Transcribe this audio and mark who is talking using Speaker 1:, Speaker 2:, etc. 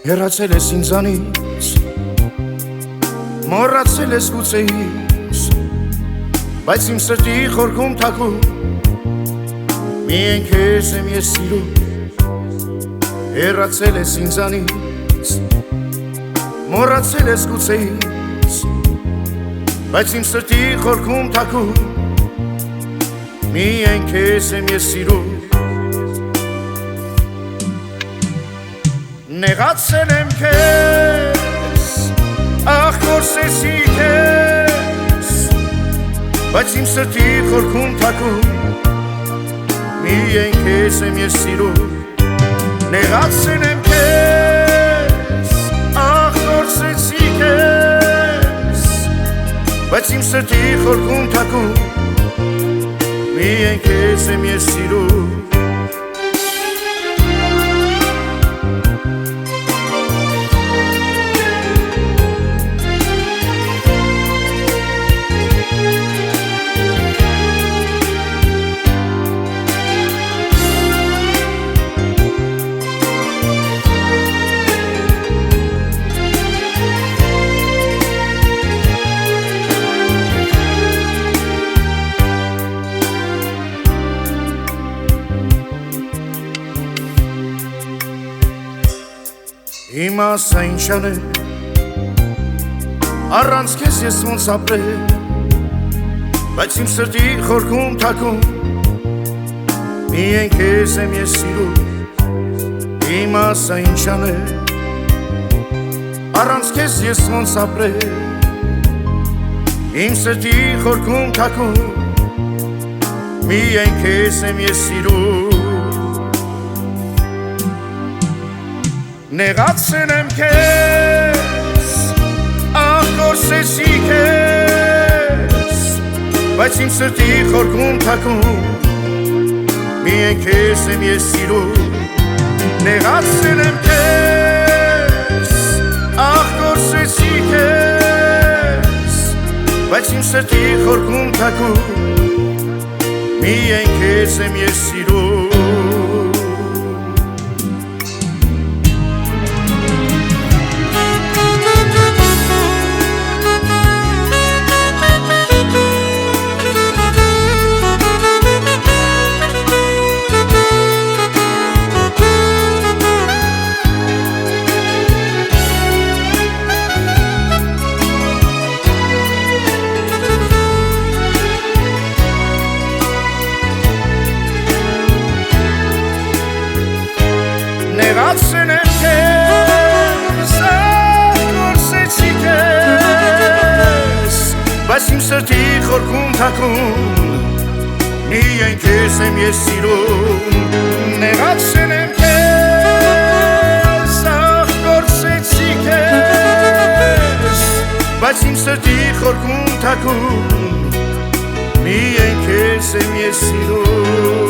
Speaker 1: Հեռացել ես ինձանից, մոռացել ես գուցե ինձ, բայց իմ սրտի խորքում թակում միայն քեզ եմ ես սիրում։ Հեռացել ես ինձանից, մոռացել ես գուցե ինձ, բայց իմ սրտի խորքում թակում միայն քեզ եմ ես սիրում։ Նեղացել եմ քեզ, ախ կորսեցի քեզ, բայց իմ սրտի խորքում թակում միայն քեզ եմ ես սիրում։ Նեղացել եմ քեզ, ախ կորսեցի քեզ, բայց իմ սրտի խորքում թակում միայն քեզ եմ ես սիրում։ Հիմա սա ինչ անել, առանց քեզ ես ոնց ապրել, բայց իմ սրտի խորքում թակում միայն քեզ եմ ես սիրում։ Հիմա սա ինչ անել, առանց քեզ ես ոնց ապրել, իմ սրտի խորքում թակում միայն քեզ եմ ես սիրում։ Նեղացել եմ քեզ, ախ կորսեցի քեզ, բայց իմ սրտի խորքում թակում միայն քեզ եմ ես սիրում։ Նեղացել եմ քեզ, ախ կորսեցի քեզ, բայց իմ սրտի խորքում թակում միայն քեզ եմ ես սիրում։ Նեղացել եմ քեզ, ախ կորսեցի քեզ, բայց իմ սրտի խորքում թակում միայն քեզ եմ ես սիրում։ Նեղացել եմ քեզ, ախ կորսեցի քեզ, բայց իմ սրտի խորքում թակում միայն քեզ եմ ես սիրում։